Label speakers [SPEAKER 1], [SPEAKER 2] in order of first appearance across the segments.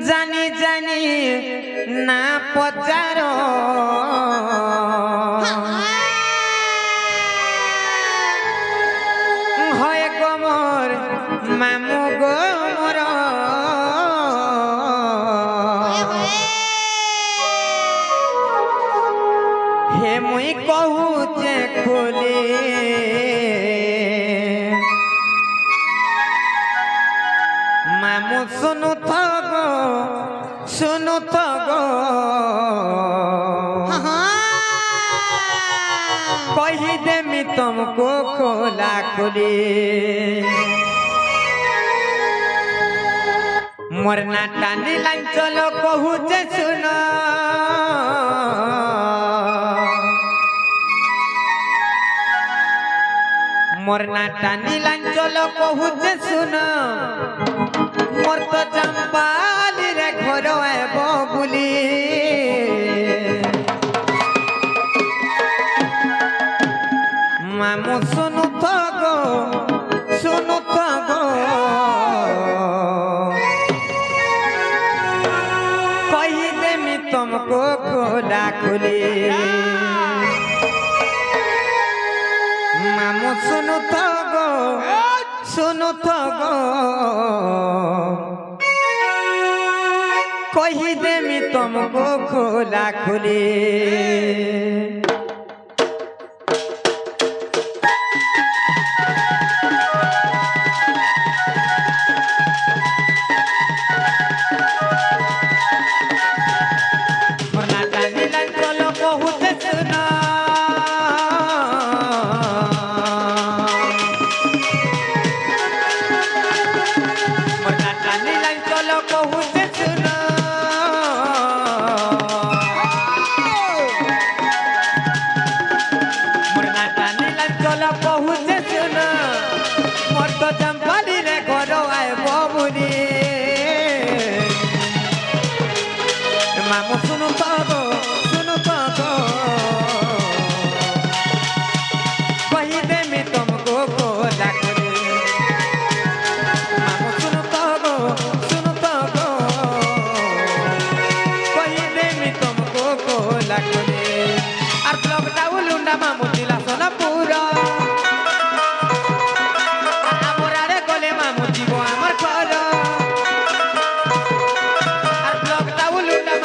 [SPEAKER 1] জানি জানি না পচারো হয় গমর মামু গমর হে মুই কহু যে খোলে মামু শুনু থগো कही देमी तुमको खोला खोली मोरना टानी लाइन चलो कहू जे सुनो मोरना टानी लाइन चलो कहू जे सुनो मोर तो चंपाली रे घर बबुली मामू सुनु थगो कही देमी तुमको खोला खोली मामू सुनु थगो कही देमी तुमको खोला खोली मामू सुनो थगो कही देमी तुमको खोला खोली मामू सुनो थगो कही देमी तुमको खोला खोली और ब्लॉक डाउन मामू जिला सोनापुर आमर आड़े गले मामू जीव आमर घर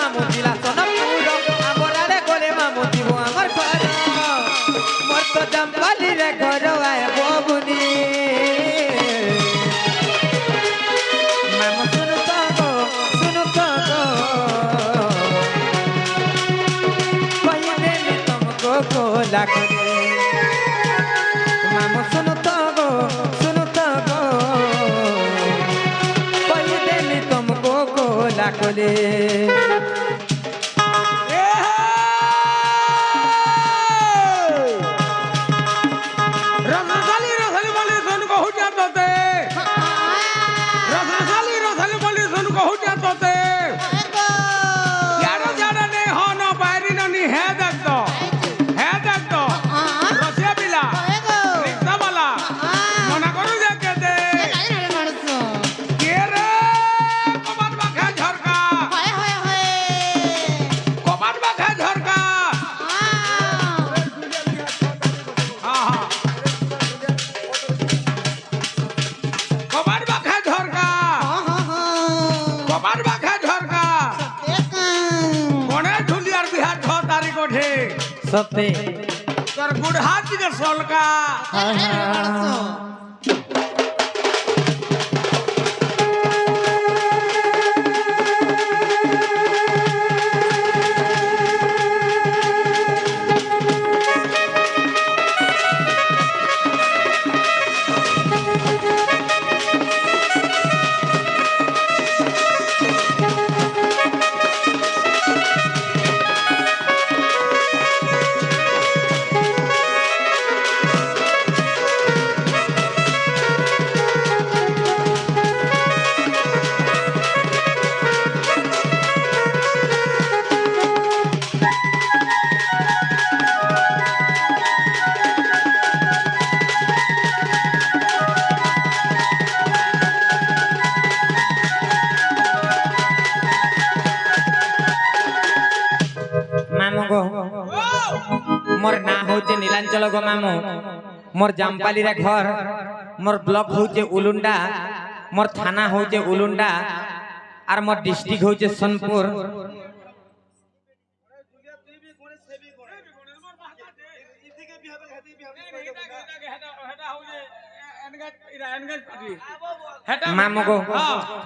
[SPEAKER 1] मामू जिला सोनापुर आमर आड़े गले मामू जीव आमर घर मोर तो चंपाली रे घर आए बबुनी मामू सुनु थगो कही देमी तुमको खोला खोली मामू सुनु थगो कही देमी तुमको खोला खोली सत्य
[SPEAKER 2] तोर गुड़हात के सोलका
[SPEAKER 1] হচ্ছে নীলাঞ্চল গো মামু মোর জামপালি রে ঘর মোর ব্লক হচ্ছে উলুন্ডা মোর থানা হচ্ছে উলুন্ডা আর মোর ডিস্ট্রিক্ট হচ্ছে সোনপুর মামু গো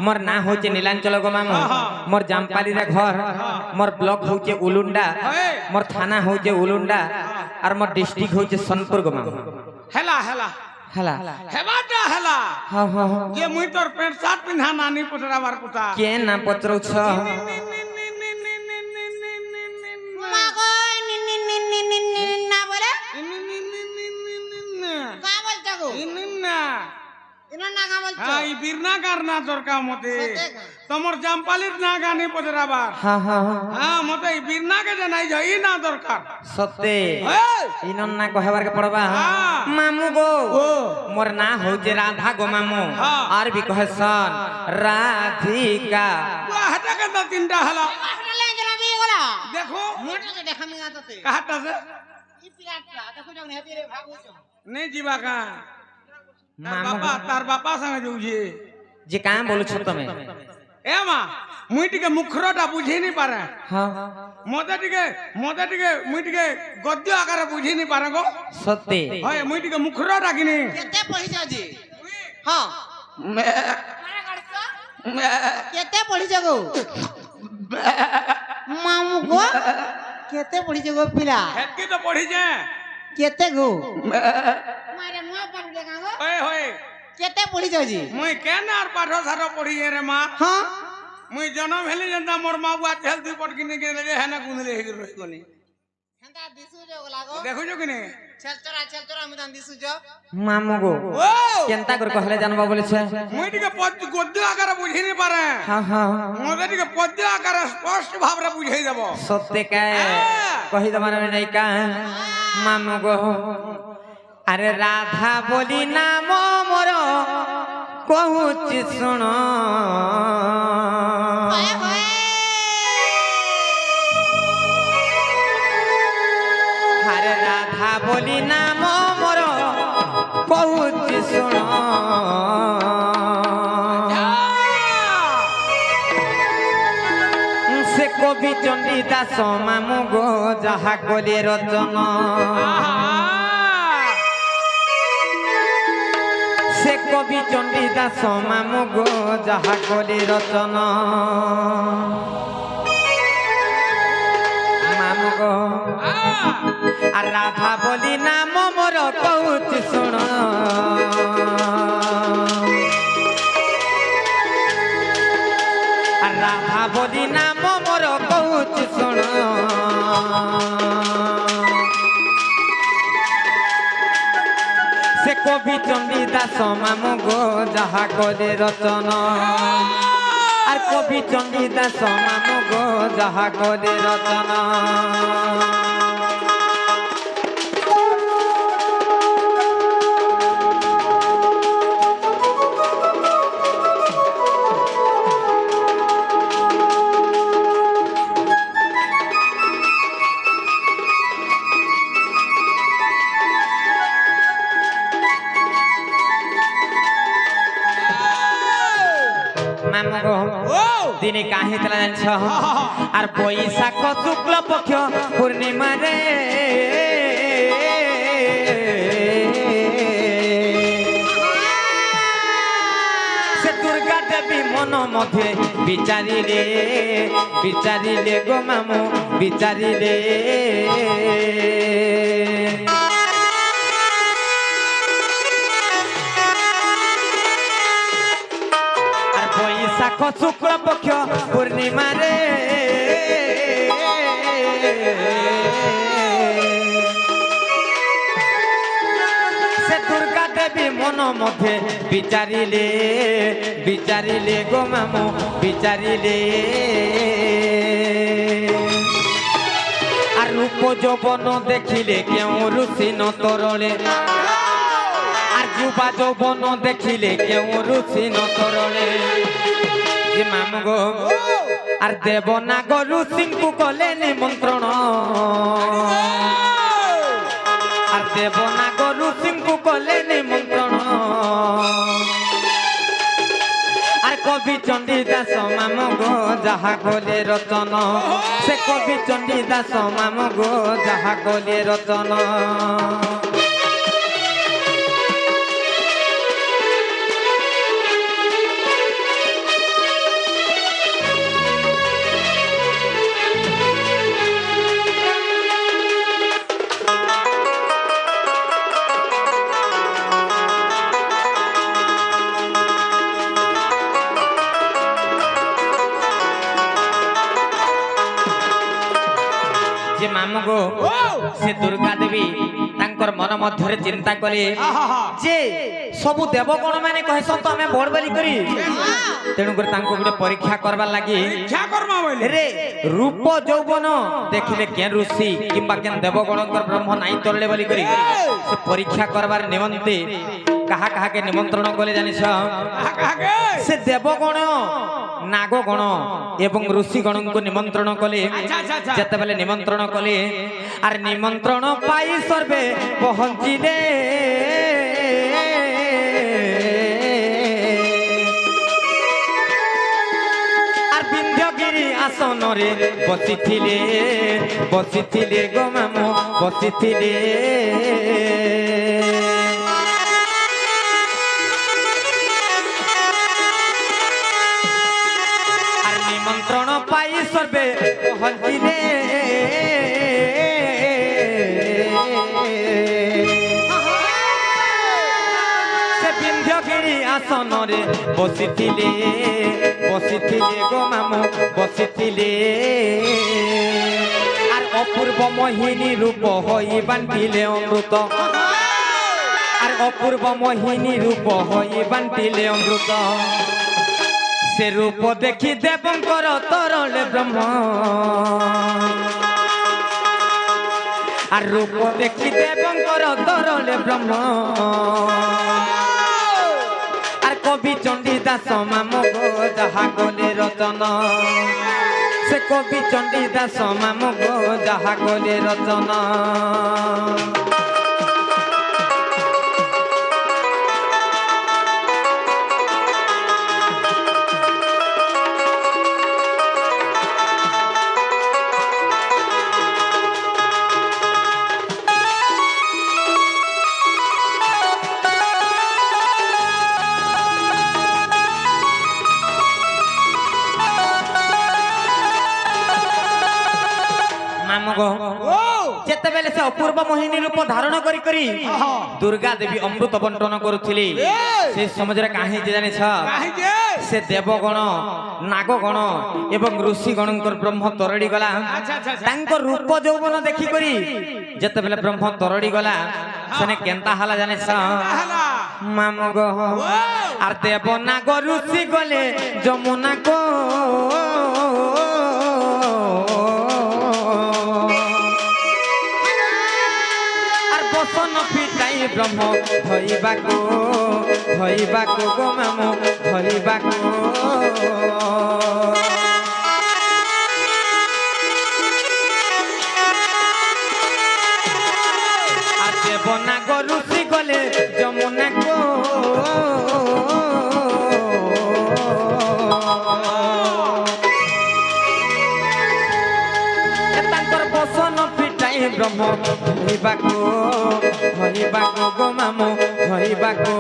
[SPEAKER 1] মোর না হচ্ছে নীলাঞ্চল গো মামু মোর জামপালি রে ঘর মোর ব্লক হচ্ছে উলুন্ডা মোর থানা হচ্ছে উলুন্ডা আর মোর ডিস্ট্রিক্ট হচ্ছে সোনপুর গো মামু
[SPEAKER 2] হেলা হেলা
[SPEAKER 1] হেলা
[SPEAKER 2] হেবাটা হেলা
[SPEAKER 1] হ্যাঁ হ্যাঁ
[SPEAKER 2] যে মুই তোর প্যান্ট শার্ট পিন্ধা নানি পটরাবার কথা
[SPEAKER 1] কে না পত্রছ
[SPEAKER 3] মাগো না বলে কা বলছো গো ইনো না কা বলছো
[SPEAKER 2] এই বীরনাগার না দরকার মতে তোমার জামপালির না গানি পটরাবার
[SPEAKER 1] হ্যাঁ হ্যাঁ
[SPEAKER 2] হ্যাঁ মতে এই বীরনাকে জানাই যাই না দরকার
[SPEAKER 1] সত্যি
[SPEAKER 2] এই
[SPEAKER 1] ইনন না কহেবার কে পড়বা
[SPEAKER 2] হ্যাঁ।
[SPEAKER 1] মামু গো
[SPEAKER 2] ও
[SPEAKER 1] মোর না হচ্ছে রাধা গো মামু
[SPEAKER 2] হ্যাঁ।
[SPEAKER 1] আর বি কহেছন রাধিকা
[SPEAKER 2] হাটা কেন তিনটা হেলা
[SPEAKER 3] হাসলে জনা বিয়ে গলা
[SPEAKER 2] দেখো
[SPEAKER 3] মোটকে দেখামি গাততে
[SPEAKER 2] কাহাটা সে
[SPEAKER 3] ই পিরাটটা দেখো যখন হেতি রে ভাগ হইছো
[SPEAKER 2] নেই ଯିବା କା
[SPEAKER 1] মামু
[SPEAKER 2] তার বাপা সাଙ୍ଗে যাଉଛି
[SPEAKER 1] যে কাঁ বলছ তুমি
[SPEAKER 2] এ মা মুই টিকে মুখরটা বুঝি নি পারে
[SPEAKER 1] হ্যাঁ
[SPEAKER 2] মতে টিকে মুই টিকে গদ্য আকারে বুঝি নি পারে গো
[SPEAKER 1] সত্যি
[SPEAKER 2] হয় মুই টিকে মুখর ডাকিনি
[SPEAKER 3] কেতে পঢ়িছ জি হ্যাঁ মারা গড়ছ কেতে পঢ়িছ গো মামু গো কেতে পঢ়িছ গো পিলা
[SPEAKER 2] হেতকি তো পঢ়িছে
[SPEAKER 3] কেতে গো মারে নুয়া পঢ়লে কা গো
[SPEAKER 2] ওই হয়
[SPEAKER 3] কেতে পঢ়িছ জি
[SPEAKER 2] মুই কেন আর পাঠ সার পঢ়ি রে মা
[SPEAKER 3] হ্যাঁ
[SPEAKER 2] মুই জনম হেলি জনতা মোর মা বুয়া তেল দুই পট কিনে গেলে হেনা গুনলে হেগি রহি গনি
[SPEAKER 3] হেন্তা দিছু যে গলা গো
[SPEAKER 2] দেখুছ কিনে
[SPEAKER 3] ছেলচরা আমি দান দিছু যে
[SPEAKER 1] মামু গো
[SPEAKER 2] ও
[SPEAKER 1] কেনতা করে কহলে জানবা বলেছে
[SPEAKER 2] মুই টিকে গদ্য আকারে বুঝি নি পারে
[SPEAKER 1] হ্যাঁ হ্যাঁ
[SPEAKER 2] মতে টিকে পদ্য আকারে স্পষ্ট ভাবে বুঝাই যাব
[SPEAKER 1] সত্যি কে কহি তোমার নাই কা মামু গো আরে রাধা বলি নাম মোর কহুছি শুণ
[SPEAKER 3] হয় হয়
[SPEAKER 1] আরে রাধা বলি নাম মোর কহুছি শুণ সে কবি চণ্ডী দাস মামু গো যাহা কলি রচন সে কবি চণ্ডী দাস মামু গো যাহা কলি রচন মামু গো আর রাধা বলি নাম মোর কହୁছি শুণ আর রাধা বলি নাম মোর কହୁছি শুণ সে কবি চণ্ডী দাস মামু গো যাহা কলি রচন আর কবি চণ্ডী দাস মামু গো যাহা কলি রচন মামু গো দিনে কাহি তেলা জানছ আর বৈশাখ শুক্ল পক্ষ পূর্ণিমা রে সে দুর্গা দেবী মন মধ্যে বিচারিলে গো মামু বিচারিলে বৈশাখ শুক্ল পক্ষ পূর্ণিমা রে সে দুর্গা দেবী মন মধ্যে বিচারিলে গো মামু বিচারিলে আর রূপ যৌবন দেখিলে কেউ রুচি নতরলে আর যুবা যৌবন দেখিলে কেউ রুচি নতরলে যে মামু গো আর দেব না গো রুচিଙ୍କୁ কলে নিমন্ত্রণ দেব না গরু সিংহু কলে নিমন্ত্রণ আর কবি চণ্ডী দাস মাম গো যাহা কলে রচন সে কবি চণ্ডী দাস মাম গো যাহা কলে রচন মামু গো সে দুর্গা দেবী তাঙ্কর মন মধ্যে চিন্তা কলে যে সবু দেবগণ মানে কহেসন তো আমি বড় বলি করি তেণু করে তাঙ্কু গোটে পরীক্ষা করবার লাগি রে রূপ যৌবন দেখিলে কে ঋষি কিংবা কেন দেবগণঙ্কর ব্রহ্ম নাই তরলে বলি করি সে পরীক্ষা করবার নিমন্তে কাহা কাহাকে নিমন্ত্রণ কলে জানিস সে দেবগণ নাগগণ এবং ঋষিগণଙ୍କୁ নিমন্ত্রণ কলে যেতবেলে নিমন্ত্রণ কলে আর নিমন্ত্রণ পাই সর্বে পহଞ୍ଚିলে আর বিন্ধ্যগিরি আসনরে বসিছিলে বসিছিলে গো মামু বসিছিলে নিমন্ত্রণ পাই সর্বে পহଞ୍ଚିলে সে বিন্ধ্যগিরি আসনরে বসিছিলে বসিছিলে গো মামু বসিছিলে আর অপূর্ব মোহিনী রূপ হই বান্টিলে অমৃত আর অপূর্ব মোহিনী রূপ হই বান্টিলে অমৃত সে রূপ দেখি দেবঙ্কর তরলে ব্রহ্ম আর রূপ দেখি দেবঙ্কর তরলে ব্রহ্ম আর কবি চণ্ডী দাস মাম গো যাহা গলে রচন সে কবি চণ্ডী দাস মাম গো যাহা গলে রচন যেতবেলে সে অপূর্ব মোহিনী রূপ ধারণ করি করি দুর্গা দেবী অমৃত বন্টন করুছিলি সে সমাজরে কাহি জানিছ সে দেবগণ নাগগণ এবং ঋষিগণঙ্কর ব্রহ্ম তরড়ি গলা তাঙ্কর রূপ যৌবন দেখি করি যেতবেলে ব্রহ্ম তরড়ি গলা সেনে কেনতা হালা জানিছ মামু গো আর দেব নাগ ঋষি গলে যমুনা গো পিতাই ব্রহ্ম ধরিবাকো ধরিবাকো গো মামু ধরিবাকো আর দেব নাগ ঋষি গলে যমুনা গো তাঙ্কর বসন পিতাই ব্রহ্ম ধরিবাকো ধরিবাকো গো মামু ধরিবাকো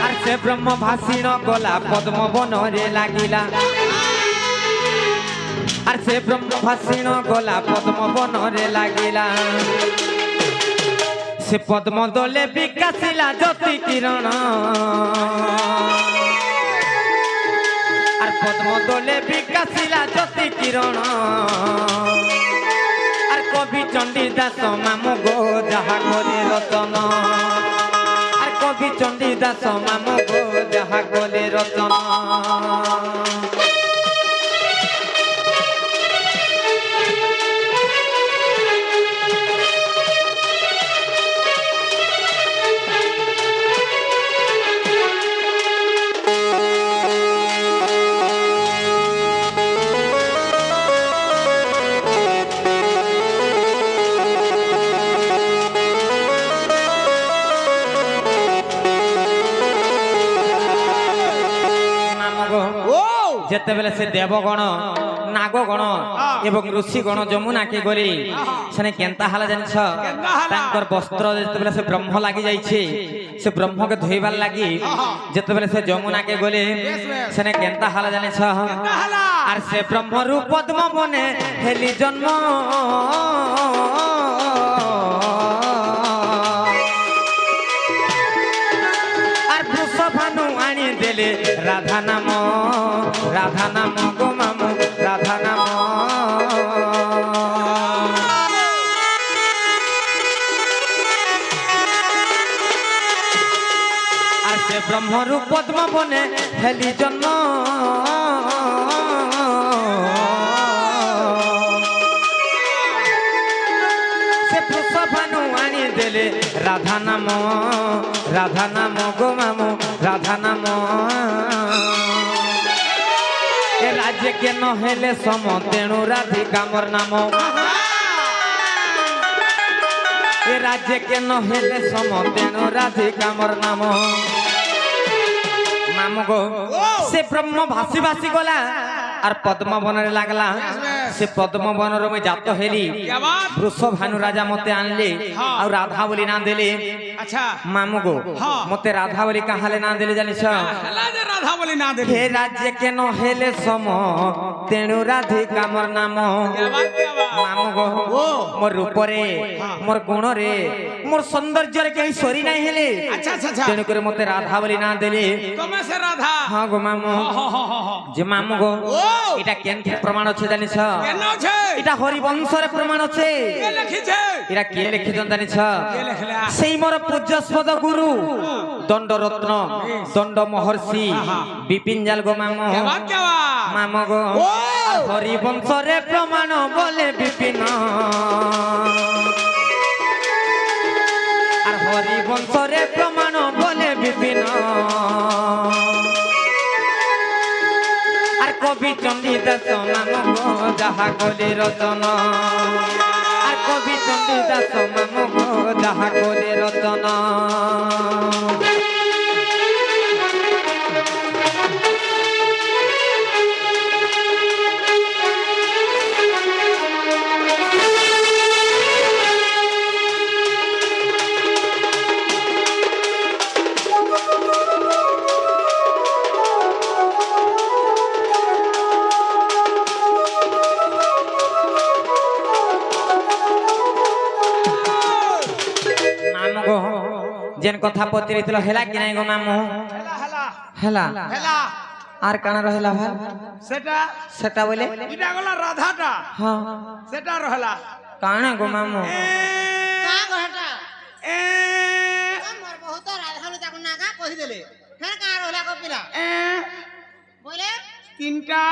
[SPEAKER 1] আর সে ব্রহ্ম ভাষিণ গলা পদ্ম বনরে লাগিলা আর সে ব্রহ্ম ভাষিণ গলা পদ্ম বনরে লাগিলা সে পদ্ম দলে বিকাশিলা জ্যোতি কিরণ আর পদ্ম দলে বিকাশিলা জ্যোতি কিরণ আর কবি চণ্ডী দাস মামু গো যাহা গলে রচন আর কবি চণ্ডী দাস মামু গো যাহা গলে রচন গো
[SPEAKER 2] ও
[SPEAKER 1] যেতেবেলে সে দেবগণ নাগগণ এবং ঋষিগণ যমুনাকে গলি সেনে কেন্তা হালা জানিছ তাঙ্কর বস্ত্র যেতেবেলে সে ব্রহ্ম লাগি যাইছে সে ব্রহ্মকে ধোইবার লাগি যেতেবেলে সে যমুনাকে গলি সেনে কেন্তা হালা জানিছ
[SPEAKER 2] হালা
[SPEAKER 1] আর সে ব্রহ্মরূপ পদ্ম বনে হেলি জন্ম আর বৃষভানু আনি দেলে রাধা নাম গো মামু রাধা নাম আর সে ব্রহ্মরূপ পদ্ম বনে হেলি জন্ম সে বৃষভানু আনি দেলে রাধা নাম গো মামু রাধা নাম এ রাজ্যে কেন হেলে সম তেণু রাধিকা মোর নাম এ রাজ্যে কেন হেলে সম তেণু রাধিকা মোর নাম মামু গো সে ব্রহ্ম ভাসি ভাসি গলা আর পদ্ম বନରେ লাগলা সে পদ্ম বনর মুই জাত হেলি বৃষভানু রাজা মতে আনলে আর রাধা বলি না দেলে
[SPEAKER 2] আচ্ছা
[SPEAKER 1] মামু গো মতে রাধা বলি কাহালে না দেলে জানিস
[SPEAKER 2] হেলা যে রাধা বলি না দেলি
[SPEAKER 1] হে রাজ্যে কেন হেলে সম তেণু রাধিকা মোর নাম মামু গো মোর রূপরে মোর গুণরে মোর সৌন্দর্যরে কেই সরি নাই হেলে
[SPEAKER 2] আচ্ছা আচ্ছা আচ্ছা
[SPEAKER 1] তেণু করে মতে রাধা বলি না দেলে
[SPEAKER 2] তুমি সে রাধা
[SPEAKER 1] হ্যাঁ গো মামু যে মামু গো এটা কেন প্রমাণ আছে জানিস
[SPEAKER 2] কেন আছে
[SPEAKER 1] এটা হরিবংশরে প্রমাণ আছে
[SPEAKER 2] কে লিখিছে
[SPEAKER 1] এরা কে লিখিছেন জানিস
[SPEAKER 2] কে লিখলা
[SPEAKER 1] সেই মোর পূজ্যস্পদ গুরু দণ্ডরত্ন দণ্ড মহর্ষি বিপিন জাল গো মামু
[SPEAKER 2] কেবা
[SPEAKER 1] মামু গো আর হরিবংশরে প্রমাণ বলে বিপিন আর হরিবংশরে প্রমাণ বলে বিপিন আর কবি চণ্ডীদাস মামু গো যাহা কলি রচন আর কবি চণ্ডীদাস মামু গো যাহা কলি রচন মামু গো যেন কথা পত্রিছিল হেলা কি নাই গো মামু
[SPEAKER 2] হেলা
[SPEAKER 1] হেলা
[SPEAKER 2] হেলা
[SPEAKER 1] আর কানা রহেলা ভাই
[SPEAKER 2] সেটা
[SPEAKER 1] সেটা বলে
[SPEAKER 2] এটা গলা রাধাটা
[SPEAKER 1] হ্যাঁ
[SPEAKER 2] সেটা রহলা
[SPEAKER 1] কানা গো মামু
[SPEAKER 3] কা গহটা
[SPEAKER 2] এ
[SPEAKER 3] মোর বহুত রাধা বলি তাকু নাগা কহি দেলে ফের কা রহলা কো পিলা বলে
[SPEAKER 2] তিনটা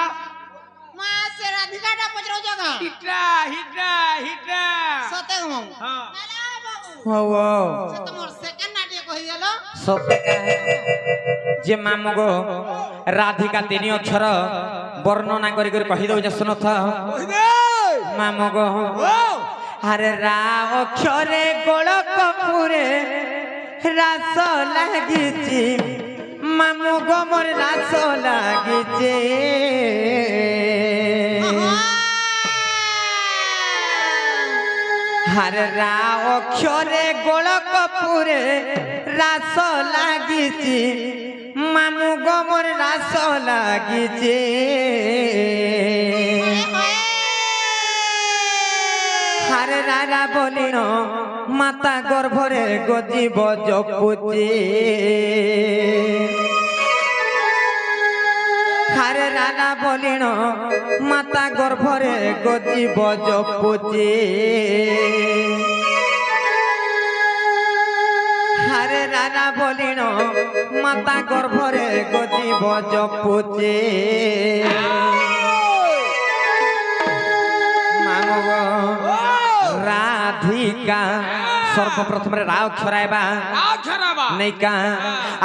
[SPEAKER 3] মা সে রাধিকাটা পচরাও জাগা
[SPEAKER 2] হিটা হিটা হিটা
[SPEAKER 3] সতে গম
[SPEAKER 2] হ্যাঁ
[SPEAKER 3] হ্যালো বাবু
[SPEAKER 1] হো হো
[SPEAKER 3] সে তো মোর সেকেন্ড নাটে কহি দেল
[SPEAKER 1] সতে যে মামু গো রাধিকা তিনি অক্ষর বর্ণনা করি করি কহি দઉં শুনথ
[SPEAKER 2] কই দে
[SPEAKER 1] মামু গো
[SPEAKER 2] ও
[SPEAKER 1] আরে রা অক্ষরে গোল কপুরে রাস লাগিছি মামু গো মোর রাস লাগিছে আরে রা অক্ষরে গোল কপুরে রাস লাগিছি মামু গো মোর রাস লাগিছে হারে রারা বলিন মাতা গর্ভরে গজিব জপুচি হারে রারা বলিন মাতা গর্ভরে গজিব জপুচি হারে রারা বলিন মাতা গর্ভরে গজিব জপুচি মানব রাধিকা সর্বপ্রথমে রা অক্ষর আইবা
[SPEAKER 2] আছরাবা
[SPEAKER 1] নৈকা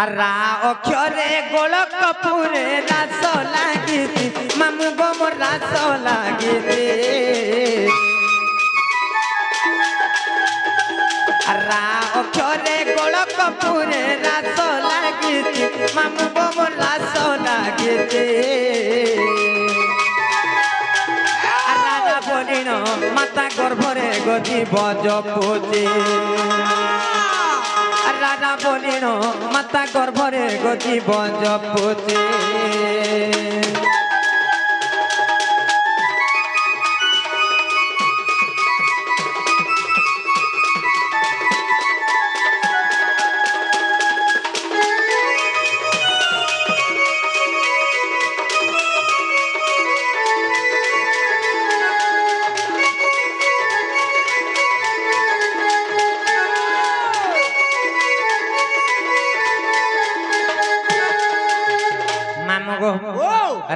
[SPEAKER 1] আর রা অক্ষরে গোল কপুরে রাস লাগিছি মামু গো মোর রাস লাগিছি রা অক্ষরে গোলক পুরে রাস লাগিছে মামু গোমর রাস লাগিছে রাজা বলিন মাতা গর্ভরে গতি বজ পুছে রাজা বলিন মাতা গর্ভরে গতি বজ পুছে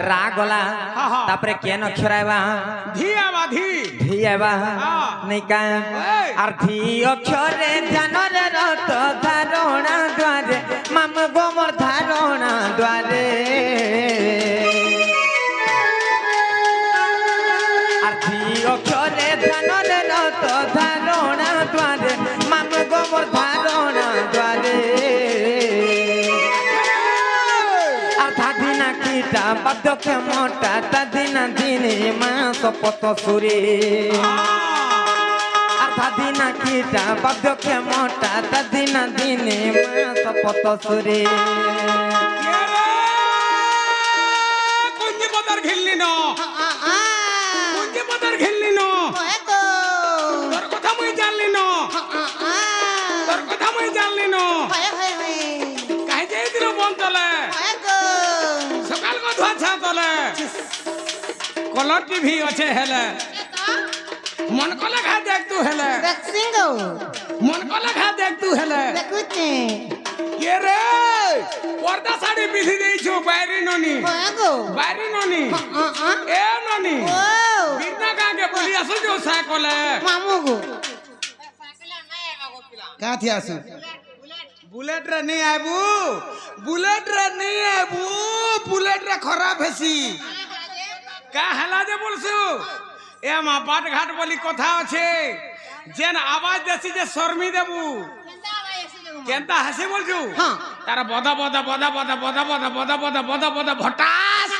[SPEAKER 1] রা গলা তারপরে কেন অক্ষরাইবা
[SPEAKER 2] ধি আবা ধি
[SPEAKER 1] ধি আইবা নাই কা আর ধি অক্ষরে ধ্যানরে রত ধারণা দ্বারে মাম গোমর ধারণা দ্বারে আর ধি অক্ষরে ধ্যানরে রত ধারণা দ্বারে মাম গোমর ধারণা দ্বারে বাদ্যকে মোটা তাদিনা দিনে মাস পত সুরে আধাদিনা কিটা বাদ্যকে মোটা তাদিনা দিনে মাস পত সুরে
[SPEAKER 2] কুঞ্জি পদার ঘিল্লি ন কুঞ্জি পদার ঘিল্লি ন তোর কথা মুই জানলি ন তোর কথা মুই জানলি ন কাই যাই দিল বন তলে সকাল কো ধোছা তলে কলর টিভি আছে হেলে মন কলে খা দেখ তু হেলে মন কলে খা দেখ তু হেলে কে রে পর্দা শাড়ি পিঁধি দেইছো বাইরে ননি বাইরে ননি এ ননি বিনা কাকে বলি আসো जो সাইকেলে
[SPEAKER 3] মামু গো
[SPEAKER 2] কাথি আসু বুলেট রে नहीं आबू बुलेट रे नहीं आबू बुलेट रे खराब हेसी का हला जे बोलसु ए मा बाट घाट बोली कथा আছে जेन आवाज देसी जे शर्मी देबू केनता हसे बोलछु
[SPEAKER 3] हां
[SPEAKER 2] तारा बदा बदा बदा बदा बदा बदा बदा बदा बदा बदा भटास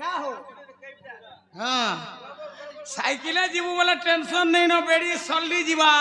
[SPEAKER 2] ना हो हां साइकिले जीवू वाला टेंशन नहीं न बेड़ी सल्ली जीवा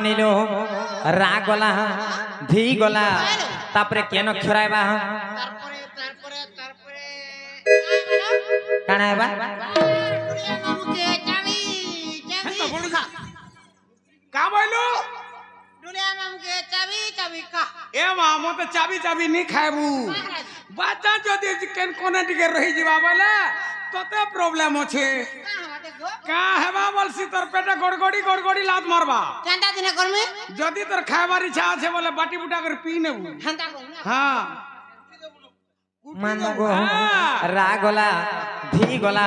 [SPEAKER 1] नीलो रा गला धी गला तापरे केन खराइबा काना आइबा
[SPEAKER 2] का बोलू
[SPEAKER 3] दुनिया नाम के चाबी चाबी का
[SPEAKER 2] ए मा मते चाबी चाबी नहीं खाइबू बाजा जदी केन कोने टिके रही जीवा बोले तते प्रॉब्लम होछे का हेबा बोलसी तोर पेटे गड़गड़ी गड़गड़ी लात मारबा
[SPEAKER 3] केनता दिने करमे
[SPEAKER 2] जदी तोर खाइबार इच्छा আছে बोले बाटी बुटा कर पी नेबू
[SPEAKER 3] हंता को
[SPEAKER 2] हां
[SPEAKER 1] मानगो रा गला धी गला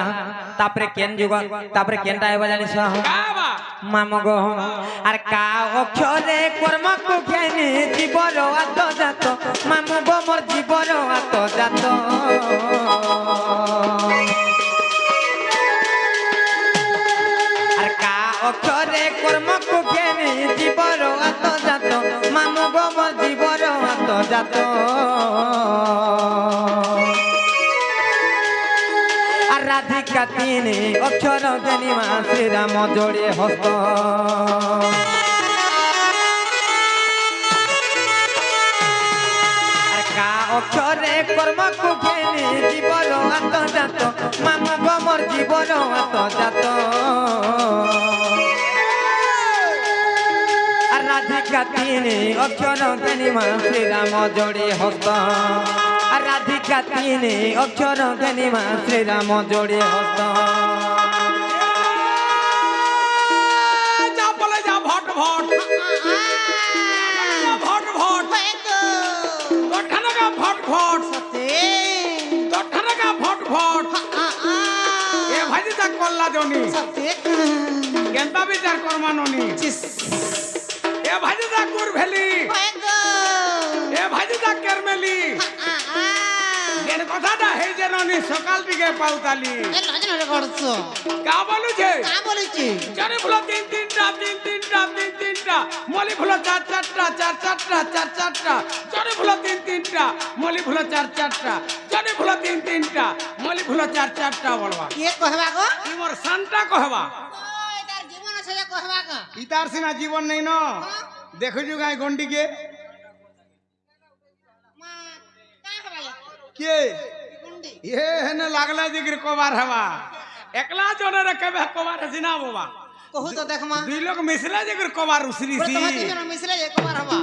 [SPEAKER 1] तापरे केन जुग तापरे केनटा आइबा जानिस
[SPEAKER 2] का बा
[SPEAKER 1] मामगो আর কা অক্ষরে কর্ম কো জ্ঞানে জীবর আত জাত মামগো মোর জীবর আত জাত আর কা অক্ষরে কর্ম কো জ্ঞানে জীবর আত জাত মামগো মোর জীবর আত জাত আর রাধিকা তিনি অক্ষর জ্ঞানী মা শ্রীরাম জোড়ে হস্ত আর কা অক্ষরে কর্ম কুখেনি জীবন আত্মজাত মামু গমর জীবন আত্মজাত আর রাধিকা তিনি অক্ষর জ্ঞানী মা শ্রীরাম জোড়ে হস্ত আর রাধিকা তিনি অক্ষর জ্ঞানী মা শ্রীরাম জোড়ে হস্ত
[SPEAKER 2] যা বলে যা ভট ভট ভট ভট করলা জনি
[SPEAKER 3] সত্যি
[SPEAKER 2] কেনতা বিচার করমা ননি এ ভাজিদা কুর ভেলি
[SPEAKER 3] হয় গো
[SPEAKER 2] এ ভাজিদা কেরমেলি এর কথাটা হেই যে ননি সকাল দিকে পাউতালি
[SPEAKER 3] এ লজনরে করছো
[SPEAKER 2] কা বলুছে
[SPEAKER 3] কা বলেছি
[SPEAKER 2] চারি ফুল তিন তিনটা মলি ফুল চার চারটা চারি ফুল তিন তিনটা মলি ফুল চার চারটা চারি ফুল তিন তিনটা মলি ফুল চার চারটা বলবা
[SPEAKER 3] কে কহবা গো
[SPEAKER 2] ইমর শান্তা কহবা
[SPEAKER 3] ওই তার জীবন আছে যে কহবা গো
[SPEAKER 2] ইতার সিনা জীবন নেই ন দেখুছু গাই গন্ডিকে
[SPEAKER 3] মা কা হবা
[SPEAKER 2] কে
[SPEAKER 3] গুন্ডি
[SPEAKER 2] এ হেনে লাগলা দিগির কবার হবা একলা জনের কেবে কবার সিনা বাবা
[SPEAKER 3] কহু তো দেখ মা
[SPEAKER 2] দুই লোক মিশলা দিগির কবার উসরিছি
[SPEAKER 3] তোমার দুজন মিশলে যে কবার হবা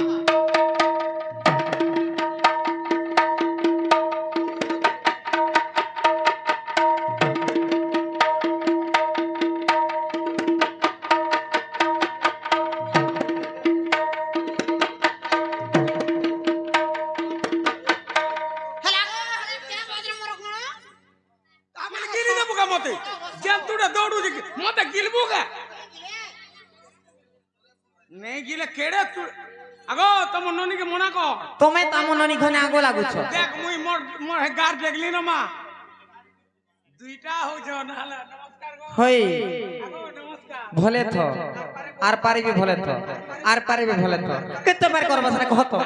[SPEAKER 2] আমি গিলি দেবো কা মতে জেন্তুটা দৌড়ু দিকে মতে গিলবু কা নেই গিলে কেড়ে তু আগো তোম ননিকে মনা কর
[SPEAKER 1] তুমি তো আমার ননি ঘনে আগো লাগুছ
[SPEAKER 2] দেখ মুই মোর মোর গার দেখলি না মা দুইটা হইছ নাহলে নমস্কার গো
[SPEAKER 1] হই
[SPEAKER 2] আগো নমস্কার
[SPEAKER 1] ভলে থ আর পারিবি ভলে থ আর পারিবি ভলে থ কেতে বার করবা সেটা কহ তো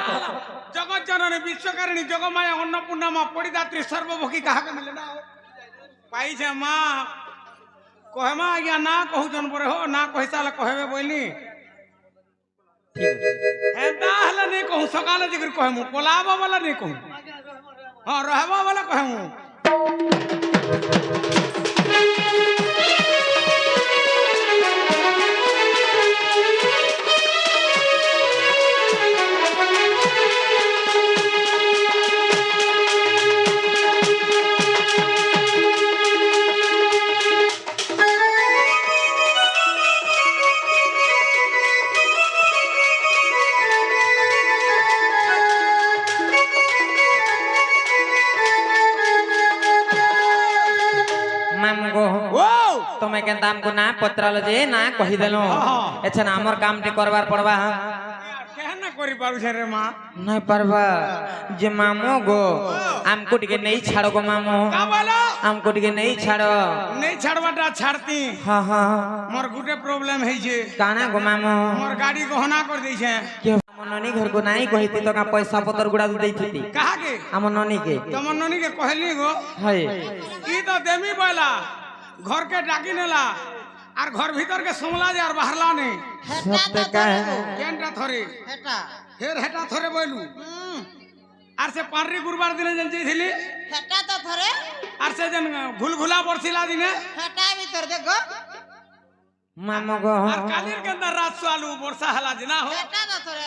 [SPEAKER 2] জগৎ জননী বিশ্বকারিণী জগমায়া অন্নপূর্ণা মা পরিদাত্রী সর্বভোগী কাহাকে মিলে না পাইছে মা কহে মা আজ্ঞা না কহুছন পরে হো না কহিসালে কহেবে বইলি
[SPEAKER 1] ঠিক আছে
[SPEAKER 2] হেতা হলে নেই कहूं সকালে জিগর কহেমু পলাবা वाला নেই कहूं हां रहबा वाला कहेमु
[SPEAKER 1] মামগো
[SPEAKER 2] ओ
[SPEAKER 1] তুমি কেন আমকো না পত্রাল যে না কহি দেলো এছন আমার কামটি করবার পড়বা
[SPEAKER 2] কেন করি পারুছে রে মা
[SPEAKER 1] নাই পারবা যে মামু গো আমকো টিকে নেই ছাড়ো গো মামু
[SPEAKER 2] का बोलो
[SPEAKER 1] আমকো টিকে নেই ছাড়ো
[SPEAKER 2] नहीं छड़वाटा छाड़ती
[SPEAKER 1] হ্যাঁ হ্যাঁ
[SPEAKER 2] मोर गुटे प्रॉब्लम है जे
[SPEAKER 1] কানা গো মামু
[SPEAKER 2] मोर गाड़ी गहना कर दै छे
[SPEAKER 1] কি আমার ননি ঘর কো নাই কহিতি তো কা পয়সা পতর গুড়া দেইতি
[SPEAKER 2] कहा के
[SPEAKER 1] আমার ননি কে
[SPEAKER 2] तमन ननी के कहली गो
[SPEAKER 1] হয়
[SPEAKER 2] ई तो देमी बोला घर के डाकी नेला আর ঘর ভিতর কে সমলা যে আর বাহারলা নেই
[SPEAKER 1] সত্য কাহে
[SPEAKER 2] কেনটা ধরে
[SPEAKER 3] হেটা
[SPEAKER 2] ফের হেটা ধরে বইলু আর সে পানরি গুরবার দিনে যেন যাইছিলি
[SPEAKER 3] হেটা তো ধরে
[SPEAKER 2] আর সে যেন ঘুলঘুলা পড়ছিলা দিনে
[SPEAKER 3] হেটা ভিতর দেখো
[SPEAKER 1] মামু গো
[SPEAKER 2] আর কালির কেন্দা রাত চালু বর্ষা হলা দিনা হো
[SPEAKER 3] হেটা তো ধরে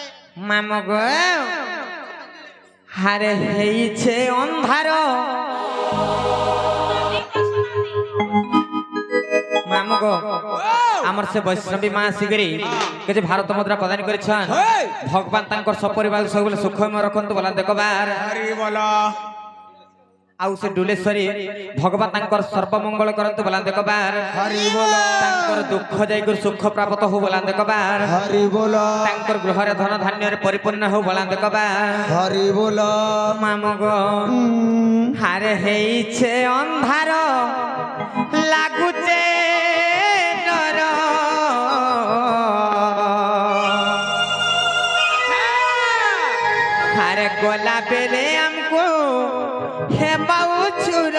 [SPEAKER 1] মামু গো হারে হেইছে অন্ধার মামু গো আমার সে বৈষ্ণবী মা শিগরি কে যে ভারত মুদ্রা প্রদান করেছেন
[SPEAKER 2] হেই
[SPEAKER 1] ভগবান তাঙ্কর সপরিবার সকলে সুখময় রখন্তু বলা দেখবার
[SPEAKER 2] হরি বলো
[SPEAKER 1] আউ সে ডুলেশ্বরী ভগবান তাঙ্কর সর্বমঙ্গল করন্তু বলা দেখবার
[SPEAKER 2] হরি বলো
[SPEAKER 1] তাঙ্কর দুঃখ যাইকর সুখ প্রাপ্ত হো বলা দেখবার
[SPEAKER 2] হরি বলো
[SPEAKER 1] তাঙ্কর গৃহরে ধন ধান্যরে পরিপূর্ণ হো বলা দেখবার
[SPEAKER 2] হরি বলো
[SPEAKER 1] মামু গো হারে হেইছে অন্ধার লাগুছে ডর হারে গোলা বেলে আমকো হে বাউ ছুর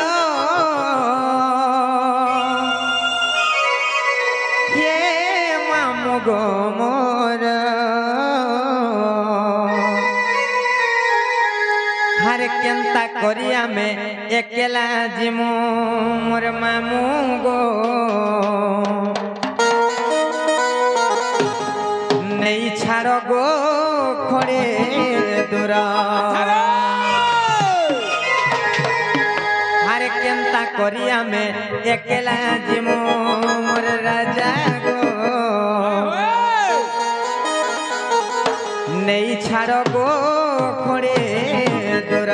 [SPEAKER 1] হে মামু গো মোর হারে কেনতা করি আমি একলা জিমু মোর মামু গো নেই ছাড় গো খড়ে দূর হারে কেনতা করি আমি একলা জিমু মোর রাজা গো নেই ছাড় গো খড়ে দূর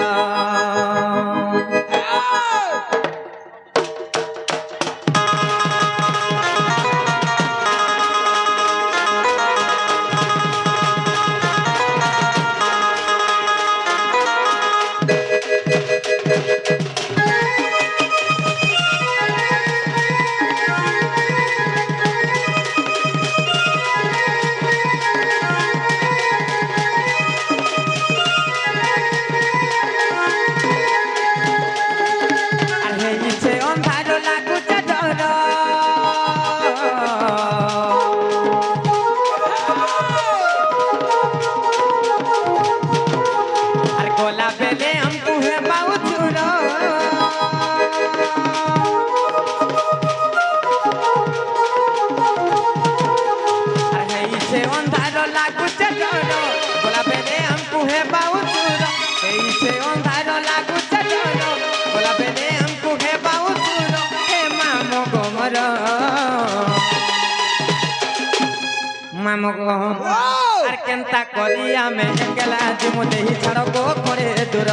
[SPEAKER 1] মোর মামু গো আর কেনতা করি আমি একলা জিমু দেহি ছাড় গো করে দূর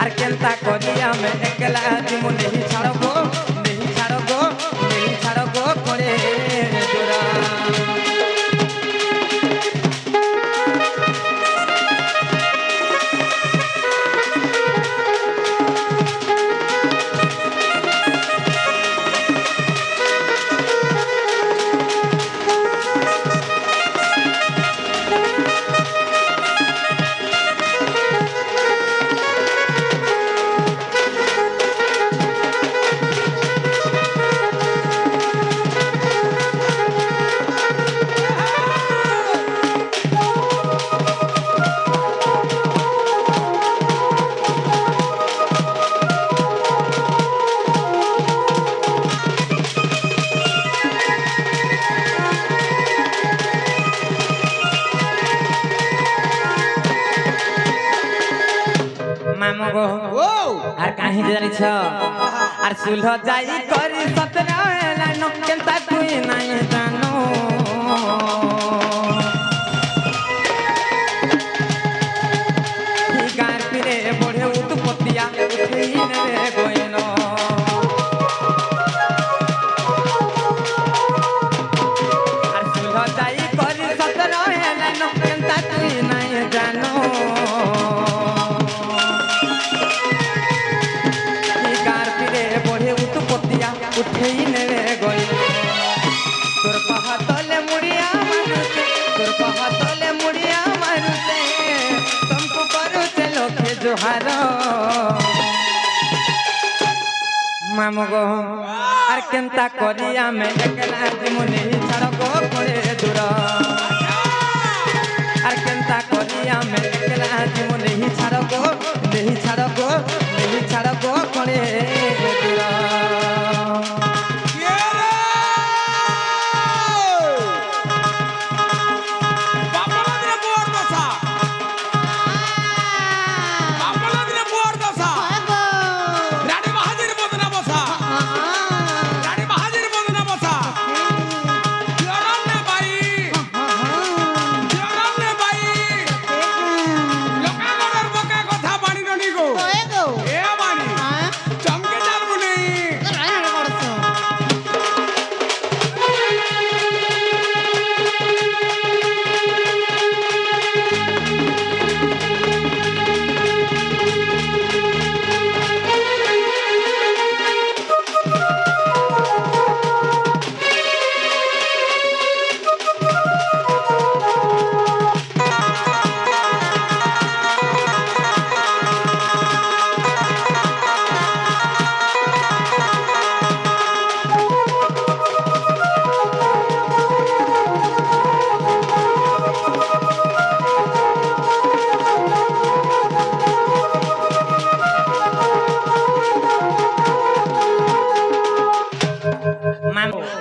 [SPEAKER 1] আর কেনতা করি আমি একলা জিমু দেহি ছাড় গো করে দূর মামু গো আর কাহি জানিছ আর সুলহ যাই করি সতর এলানো কেনতা তুই নাই জানো গার পিরে বড়ে উৎপত্তিয়া উঠেই নেবে গইন আর সুলহ যাই করি সতর এলানো কেনতা তুই নাই জানো উঠেই নেবে গই তোর পাহা তলে মুড়িয়া মারুতে তুমকু করুতে লোকে জোহার মামু গো আর কেনতা করি আমি একলা জীবনে ছাড় গো করে দূর আর কেনতা করি আমি একলা জীবনে ছাড় গো করে দূর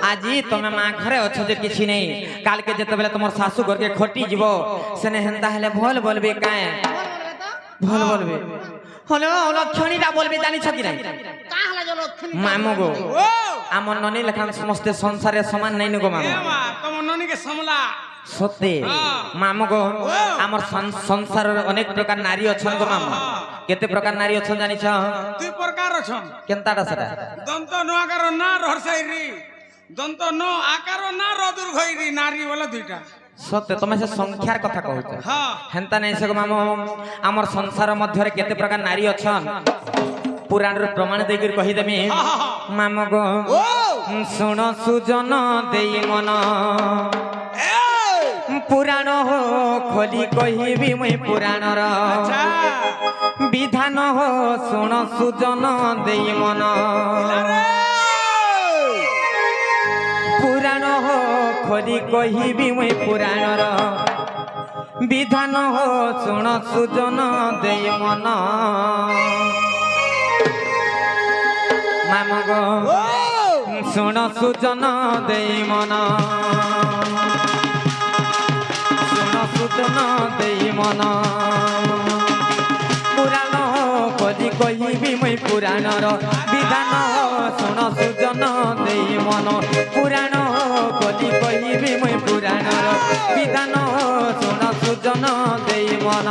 [SPEAKER 1] আজি তুমি মা ঘরে অছ যে কিছু নেই কালকে যেতবেলে তোমার শাশু ঘরকে খটি যাব সেনে হেন্তা হলে ভল বলবে কায় ভল বলবে হলো লক্ষণীটা বলবে জানিছ কি নাই মামু গো আমার ননি লেখান সমস্ত সংসারে সমান নাই গো মামু
[SPEAKER 2] তোমার ননিকে সামলা
[SPEAKER 1] সত্যি মামু গো আমার সংসারের অনেক প্রকার নারী অছন গো মামু কেতে প্রকার নারী অছন জানিছ
[SPEAKER 2] দুই প্রকার অছন
[SPEAKER 1] কেনতাটা সেটা
[SPEAKER 2] দন্ত ন আকার না রহসাইরি দন্ত ন আকার না রদুর ঘইরি নারী বলে দুইটা
[SPEAKER 1] সত্যি তুমি সে সংখ্যার কথা কହୁଛ
[SPEAKER 2] হ্যাঁ
[SPEAKER 1] হেন্তা নাই সে গো মামু আমার সংসার মধ্যে কেতে প্রকার নারী অছন পুরাণর প্রমাণ দেইকি কহি দেমি মামু গো শুণ সুজন দেই মন পুরাণ হো খোলি কহিবি মুই পুরাণর বিধান হো শুণ সুজন দেই মন পুরাণ হো খোলি কহিবি মুই পুরাণর বিধান হো শুণ সুজন দেই মন মামু গো শুণ সুজন দেই মন শুণ সুজন দেই মন পুরাণ কলি কহিবি মই পুরাণর বিধান শুণ সুজন দেই মন পুরাণ কলি কহিবি মই পুরাণর বিধান শুণ সুজন দেই মন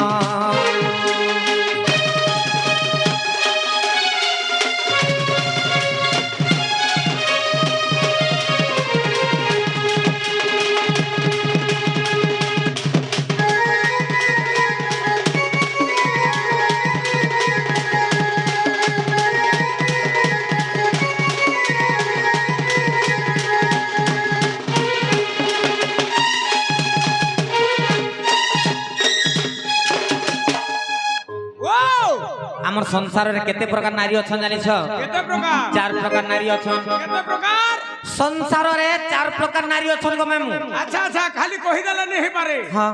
[SPEAKER 1] আমার সংসারের কেতে প্রকার নারী অছন জানিছ
[SPEAKER 2] কেতে প্রকার
[SPEAKER 1] 4 প্রকার নারী অছন
[SPEAKER 2] কেতে প্রকার
[SPEAKER 1] সংসারে 4 প্রকার নারী অছন গো মামু
[SPEAKER 2] আচ্ছা আচ্ছা খালি কহি দেলে নেহি পারে
[SPEAKER 1] হ্যাঁ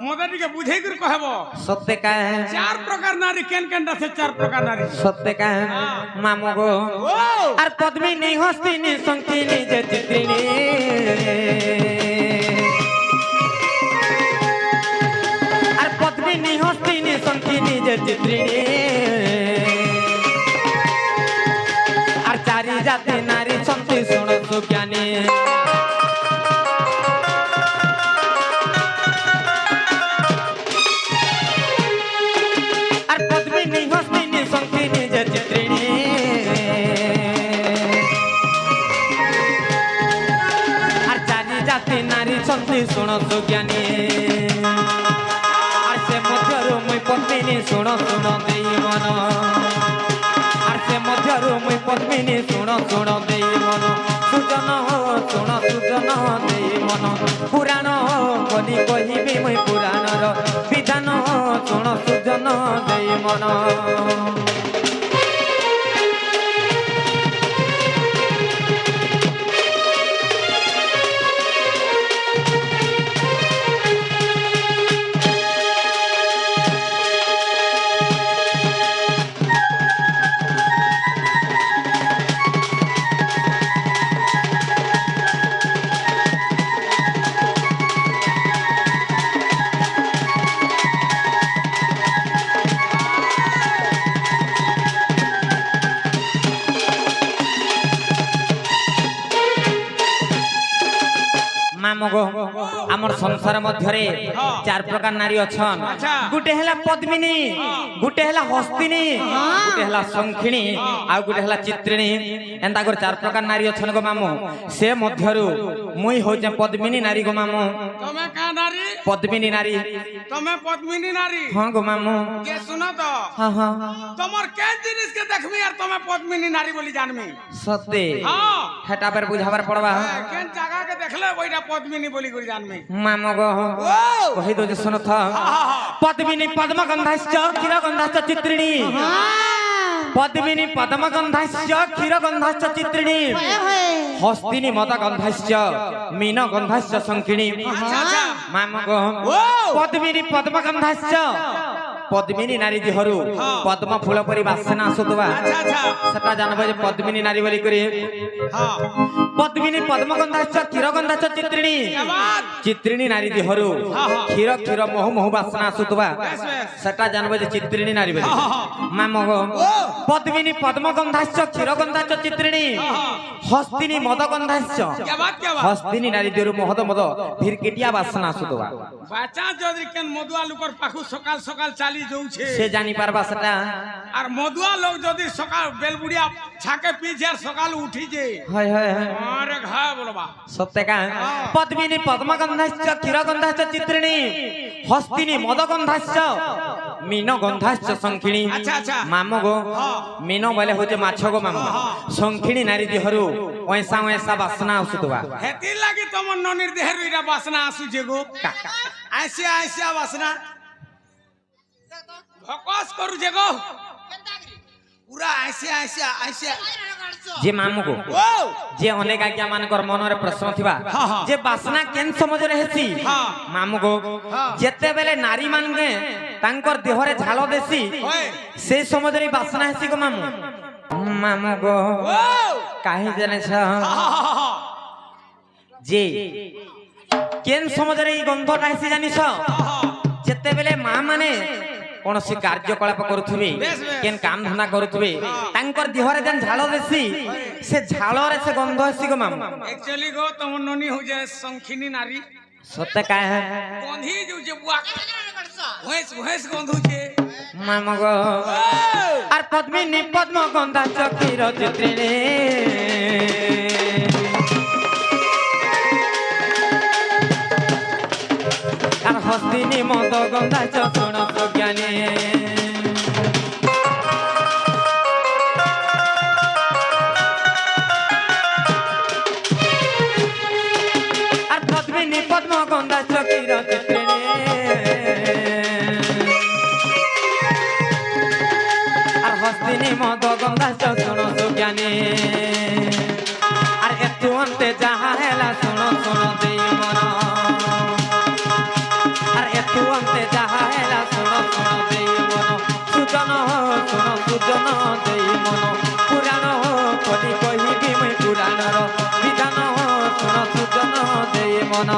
[SPEAKER 2] মতে টিকে বুঝাই করে কহব
[SPEAKER 1] সত্যি কাহে
[SPEAKER 2] 4 প্রকার নারী কেন কেন আছে 4 প্রকার নারী
[SPEAKER 1] সত্যি কাহে মামু গো
[SPEAKER 2] ও
[SPEAKER 1] আর পদ্মিনী হস্তিনী শঙ্কিনী যে চিত্রিণী আর পদ্মিনী হস্তিনী শঙ্কিনী যে চিত্রিণী আর চারি জাতি নারী সন্তি শুণ সুজ্ঞানী আর পদ্মিনী হস্তিনী শঙ্কিনী যে চিত্রিণী আর চারি জাতি নারী সন্তি শুণ সুজ্ঞানী আর সে মধ্যরু মুই পদ্মিনী শুণ শুণ দেই মন আর সে মধ্যরু মুই পদ্মিনী শুণ শুণ দেই মন সুজন শুণ সুজন দেই মন পুরাণ বলি কহিবি মুই পুরাণর বিধান শুণ সুজন দেই মন মামগো আমার সংসার মধ্যে 4 প্রকার নারী অছন গুটে হেলা পদ্মিনী গুটে হেলা হস্তিনী গুটে হেলা শঙ্খিনী আর গুটে হেলা চিত্রিণী এন্তা করে 4 প্রকার নারী অছন গো মামু সে মধ্যরু মুই হইছে পদ্মিনী নারী গো মামু
[SPEAKER 2] তুমি কা নারী
[SPEAKER 1] পদ্মিনী নারী
[SPEAKER 2] তুমি পদ্মিনী নারী
[SPEAKER 1] হ্যাঁ গো মামু
[SPEAKER 2] কে শুনো তো
[SPEAKER 1] হ্যাঁ হ্যাঁ
[SPEAKER 2] তোমার কে জিনিস কে দেখবি আর তুমি পদ্মিনী নারী বলি জানবি
[SPEAKER 1] সত্যি
[SPEAKER 2] হ্যাঁ
[SPEAKER 1] হেটা পর বুঝাবার পড়বা
[SPEAKER 2] কেন জায়গা কে দেখলে ওইটা পদ্মিনী বলি করে জানবি
[SPEAKER 1] মামগো
[SPEAKER 2] ও
[SPEAKER 1] কহি দো যে শুনো থ পদ্মিনী পদ্মগন্ধাশ্চ ক্ষীরগন্ধাশ্চ চিত্রিণী পদ্মিনী পদ্মগন্ধাশ্চ ক্ষীরগন্ধাশ্চ চিত্রিণী হস্তিনী মদগন্ধাশ্চ মীনগন্ধাশ্চ শঙ্কিনী
[SPEAKER 2] আচ্ছা আচ্ছা
[SPEAKER 1] মামগো
[SPEAKER 2] ও
[SPEAKER 1] পদ্মিনী পদ্মগন্ধাশ্চ পদ্মিনী নারী দেহরু পদ্ম ফুল পরি বাসনা আসুতবা
[SPEAKER 2] আচ্ছা আচ্ছা
[SPEAKER 1] সেটা জানবো যে পদ্মিনী নারী বলি করে
[SPEAKER 2] হ্যাঁ
[SPEAKER 1] পদ্মিনী পদ্মগন্ধাশ্চ ক্ষীরগন্ধাশ্চ চিত্রিণী
[SPEAKER 2] আবার
[SPEAKER 1] চিত্রিণী নারী দেহরু ক্ষীর ক্ষীর মহু মহু বাসনা আসুতবা
[SPEAKER 2] বেশ বেশ
[SPEAKER 1] সেটা জানবো যে চিত্রিণী নারী বলি মামগো
[SPEAKER 2] ও
[SPEAKER 1] পদ্মিনী পদ্মগন্ধাশ্চ ক্ষীরগন্ধাশ্চ চিত্রিণী হস্তিনী মদগন্ধাশ্চ
[SPEAKER 2] কেবাত কেবাত
[SPEAKER 1] হস্তিনী নারী দেহরু মহদ মদ ভিরকিটিয়া বাসনা আসুতবা
[SPEAKER 2] বাচ্চা যদি কেন মদুয়া লোকর পাখু সকাল সকাল চালি যাচ্ছে
[SPEAKER 1] সে জানি পারবা সেটা
[SPEAKER 2] আর মদুয়া লোক যদি সকাল বেলবুড়িয়া ছাকে পিছে আর সকাল উঠিছে
[SPEAKER 1] হয় হয় হয়
[SPEAKER 2] আরে ঘা বলবা
[SPEAKER 1] সত্যকা পদ্মিনী পদ্মগন্ধাশ্চ ক্ষীরগন্ধাশ্চ চিত্রিণী হস্তিনী মদগন্ধাশ্চ মীনগন্ধাশ্চ শঙ্খিনী
[SPEAKER 2] আচ্ছা, আচ্ছা।
[SPEAKER 1] মামগো মীন বলে হচ্ছে মাছ গো মামু শঙ্খিনী নারী দেহরু ওইসা ওইসা বাসনা আসুতবা
[SPEAKER 2] হেতি লাগি তোমার ননির দেহের ইটা বাসনা আসুছে গো আইসিয়া আইসিয়া বাসনা ভকস করুছে গো পুরা আইসিয়া আইসিয়া আইসিয়া
[SPEAKER 1] যে মামুগো
[SPEAKER 2] ও
[SPEAKER 1] যে অনেক আজ্ঞা মানকর মনরে প্রশ্ন থিবা
[SPEAKER 2] হ্যাঁ, হ্যাঁ।
[SPEAKER 1] যে বাসনা কেন সমজরে হেসি
[SPEAKER 2] হ্যাঁ।
[SPEAKER 1] মামুগো
[SPEAKER 2] হ্যাঁ।
[SPEAKER 1] যেতেবেলে নারী মানগে তাঙ্কর দেহরে ঝাল দেশি
[SPEAKER 2] হয়
[SPEAKER 1] সেই সমজরে বাসনা হেসি গো মামু মামুগো
[SPEAKER 2] ও
[SPEAKER 1] কাহি জানেছ
[SPEAKER 2] হা, হা, হা, হা।
[SPEAKER 1] যে কেন সমজরে এই গন্ধটা হেসি জানিছ যেতেবেলে মা মানে କୌଣସି କାର୍ଯ୍ୟକଳାପ କରୁଥିବେ
[SPEAKER 2] ବେଶ, ବେଶ।
[SPEAKER 1] କେନ୍ କାମ ଧନ୍ଦା କରୁଥିବେ ତାଙ୍କର ଦେହରେ ଯେନ୍ ଝାଳ ଦେସି ସେ ଝାଳରେ ସେ ଗନ୍ଧ ଆସି ଗো ମାମୁ
[SPEAKER 2] एक्चुअली गो तुम नोनी हो जाए संखिनी नारी
[SPEAKER 1] ସତେ କାଏ
[SPEAKER 2] गंधी जो जे बुआ भैंस भैंस गंधु छे
[SPEAKER 1] ମାମ ଗो আর পদ্মিনী পদ্ম গন্ধা চকির চিত্রিণী আর হস্তিনী মদ গন্ধা চক্ষুণ প্রজ্ঞানী আর পদ্মিনী পদ্ম গন্ধা চকির চিত্রিণী আর হস্তিনী মদ গন্ধা চক্ষুণ প্রজ্ঞানী আর একটু অন্তে যাহা হেলা শুণ শুণ দেই মন আর একটু অন্তে যাহা হেলা শুণ শুণ দেই মন সুজন শুণ সুজন দেই মন পুরাণ কলি কহিবি মুই পুরাণর বিধান শুণ সুজন দেই মন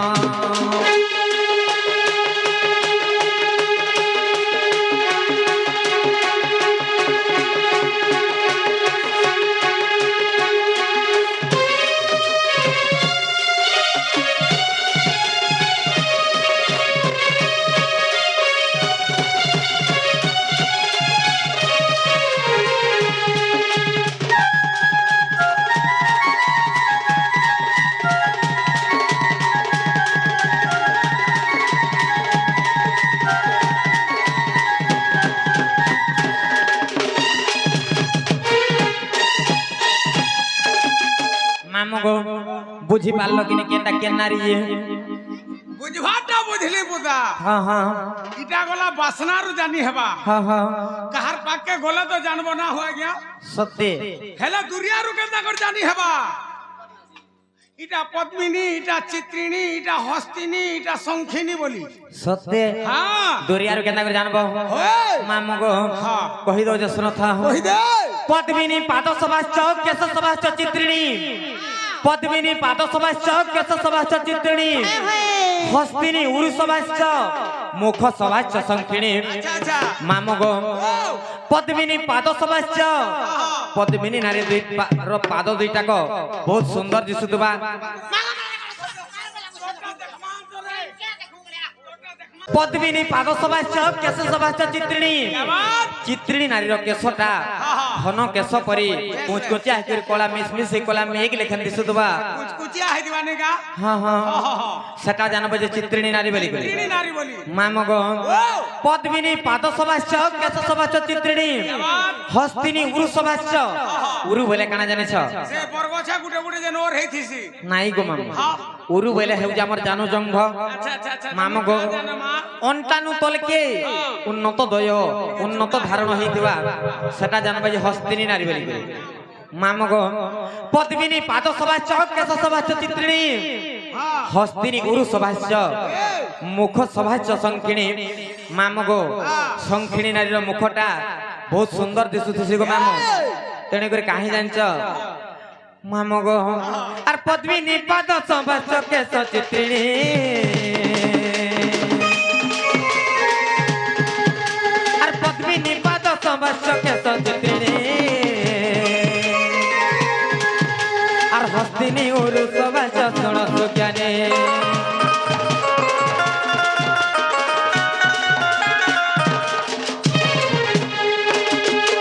[SPEAKER 1] মামু গো বুঝি পারলো কিনে কেনটা কেন নারী
[SPEAKER 2] बुझवाटा बुझली बुदा
[SPEAKER 1] হ্যাঁ হ্যাঁ
[SPEAKER 2] इटा गला बासनारु जानी हेबा
[SPEAKER 1] হ্যাঁ হ্যাঁ
[SPEAKER 2] कहार पाक के गोले तो जानबो ना हुआ गया
[SPEAKER 1] সত্যি
[SPEAKER 2] हेला दुरिया रु केदा कर जानी हेबा इटा पद्मिनी इटा चित्रिणी इटा हस्तिनी इटा संखिनी बोली
[SPEAKER 1] সত্যি
[SPEAKER 2] हां
[SPEAKER 1] দরিয়ার কেনা করে জানবো
[SPEAKER 2] ओए
[SPEAKER 1] মামু গো
[SPEAKER 2] হ্যাঁ।
[SPEAKER 1] কহি দো যে শুনো থা
[SPEAKER 2] कहि दे
[SPEAKER 1] পদ্মিনী পাদ সভা চৌক কেশ সভা চিত্রিণী পদ্মিনী পাদ সভা চৌক কেশ সভা চিত্রিণী হস্তিনী উরু সভা মুখ সভা সংখিণী
[SPEAKER 2] अच्छा अच्छा
[SPEAKER 1] মামু গো পদ্মিনী পাদ সভা পদ্মিনী নারী দুই পাদ দুইটাক বহুত সুন্দর দিশুথিবা পদ্মিনী পাদ সভা কেশ সভা চিত্রিণী চিত্রিণী নারীর কেশটা ঘন কেশ পরি কুচকুচিয়া হইকি কলা মিশমিশ কলা মেঘ লেখেন দিশুথিবা
[SPEAKER 2] कुछ कुचिया है दीवाने का
[SPEAKER 1] হ্যাঁ হ্যাঁ
[SPEAKER 2] हाँ
[SPEAKER 1] সেটা জানবো যে চিত্রিণী নারী বলি করি
[SPEAKER 2] चित्रिणी नारी बोली
[SPEAKER 1] মামগ পদ্মিনী পাদ সভাস্য কেশ সভাস্য চিত্রিণী হস্তিনী উরু সভাস্য উরু বলে কানা জানিছ
[SPEAKER 2] से बरगछा गुटे गुटे जे नोर हेथिसी
[SPEAKER 1] নাই গো মামু
[SPEAKER 2] हाँ
[SPEAKER 1] উরু বলে হেউছে আমার জানু জঙ্ঘ
[SPEAKER 2] अच्छा अच्छा अच्छा
[SPEAKER 1] মামগ
[SPEAKER 2] জানা
[SPEAKER 1] অন্টানু তলকে উন্নত দয় উন্নত ধারণ হইতিবা সেটা জানবা যে হস্তিনী নারী বলি করি মামগ পদ্মিনী পাদ সভাস্য কেশ সভাস্য চিত্রিণী হস্তিনী উরু সভাস্য মুখ সভাস্য সংখিণী মামগ সংখিণী নারীর মুখটা বহুত সুন্দর দিশুথিসি গো মাম তেণু করে কাহি জানিছ মামগ আর পদ্মিনী পাদ সভাস্য কেশ চিত্রিণী আর পদ্মিনী পাদ সভাস্য কেশ চিত্রিণী আর হস্তিনী উরু সভাস্য শুণ সুজ্ঞানী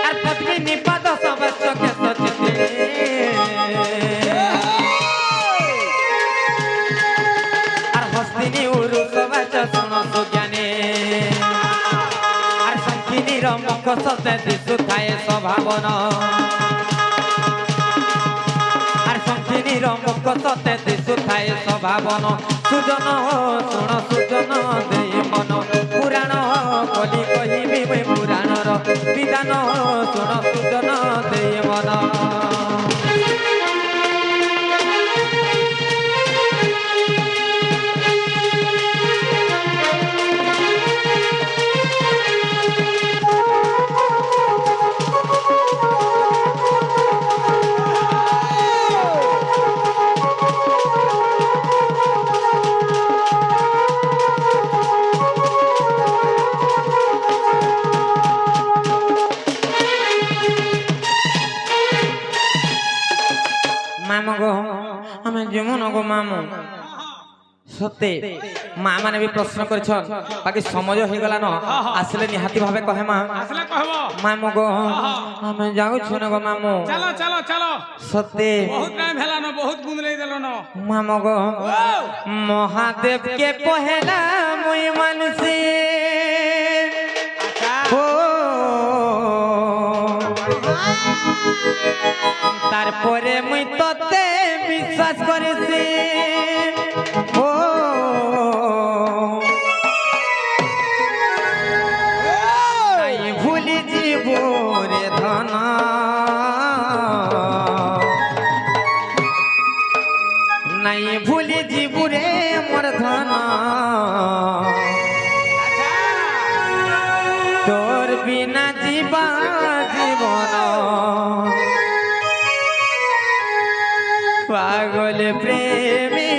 [SPEAKER 1] আর পদ্মিনী পাদ সভাস্য কেশ চিত্রিণী আর হস্তিনী উরু সভাস্য শুণ সুজ্ঞানী আর সংখিনীর মুখ সতে দিশু থায়ে স্বভাবন আর সংখিনীর মুখ সতে দিশু থায়ে স্বভাবন সুজন শুণ সুজন দেই মন পুরাণ কলি কহিবি মুই পুরাণর বিধান শুণ সুজন দেই মন মামু গো আমি যেমন গো মামু সত্যি মা মানে বি প্রশ্ন করছন বাকি সময় হয়ে গলা ন আসলে নিহাতি ভাবে কহে মা
[SPEAKER 2] আসলে কহব
[SPEAKER 1] মামু গো আমি যাউছু না গো মামু
[SPEAKER 2] চলো চলো চলো
[SPEAKER 1] সত্যি
[SPEAKER 2] বহুত টাইম হেলান বহুত গুনলেই দিলন
[SPEAKER 1] মামু গো মহাদেব কে পহেলা মুই মানসি ও তারপরে মুই তোতে বিশ্বাস করেছি ও নাই ভুলি জীব রে ধন নাই ভুলি জীব রে মোর ধন তোর বিনা জীবা জীবন পাগল প্রেমী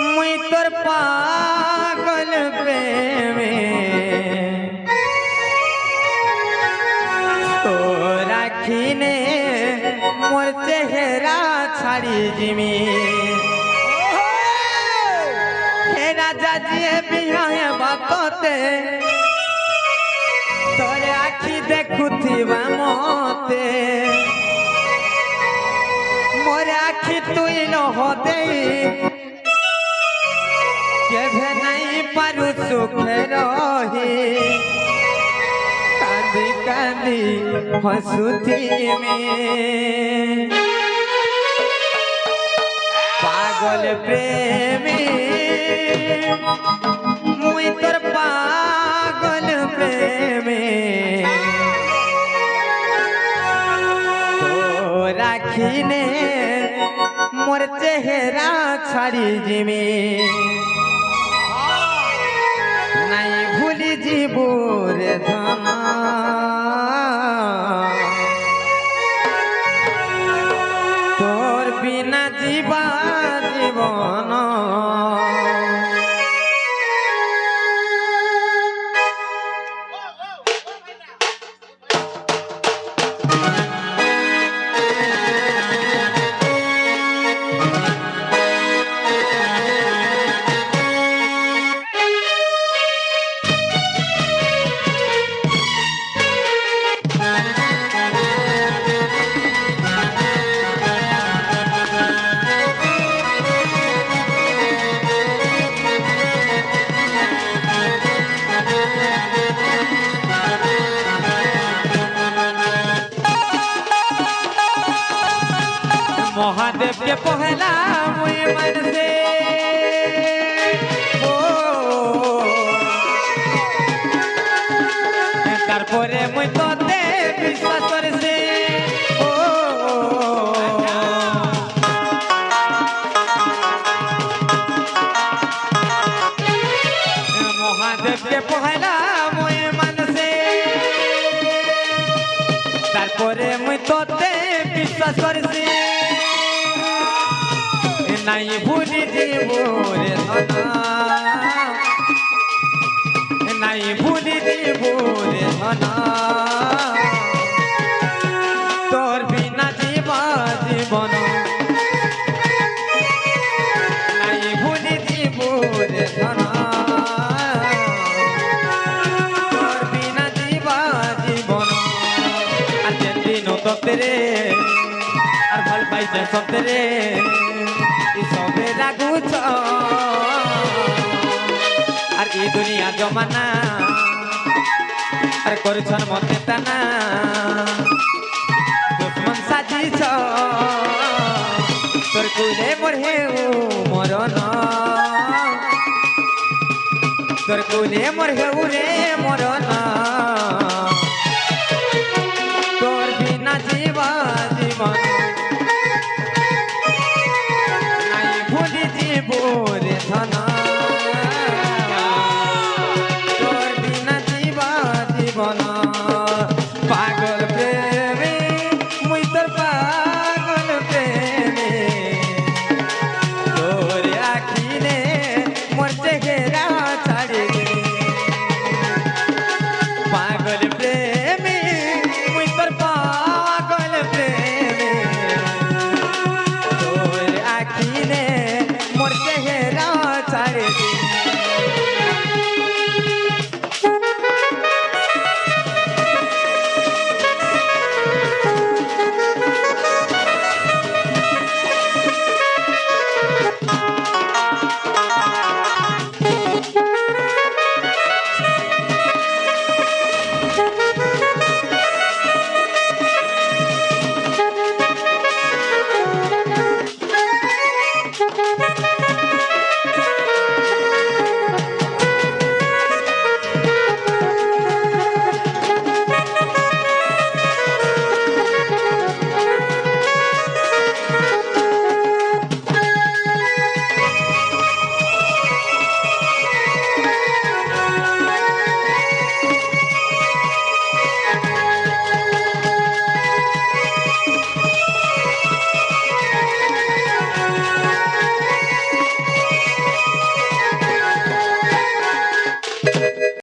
[SPEAKER 1] মুই তোর পাগল প্রেমী তো রাখিনে মোর চেহারা ছাড়ি জিমি হে রাজা জিয়ে বিহায়ে বাততে তোরে আখি দেখুথিবা মতে মোর আখি তুই নহতে কেভে নাই পারু সুখে রহি কাঁদি কাঁদি হসুথিমে পাগল প্রেমী মুই তোর পাগল প্রেমী তো রাখিনে মোর চেহারা ছাড়ি জিমি নাই ভুলি জীব রে ধন তোর বিনা জীবা জীবন महादेव के पहला मुई मन से ओ तारपरे मुई तोते विश्वास करसे ओ महादेव के पहला मुई मन से तारपरे मुई तोते विश्वास करसे নাই ভুলি জীব রে ধন নাই ভুলি জীব রে ধন তোর বিনা জীবা জীবন নাই ভুলি জীব রে ধন তোর বিনা জীবা জীবন আর যেদিন তোরে আর ভাল পাইছে সতেরে সবে রাগুছ আর এই দুনিয়া জমানা আর করছন মতে টানা দুশ্মন সাজিছ তোর কুলে মোর হেউ মরণ তোর কুলে মোর হেউ রে মরণ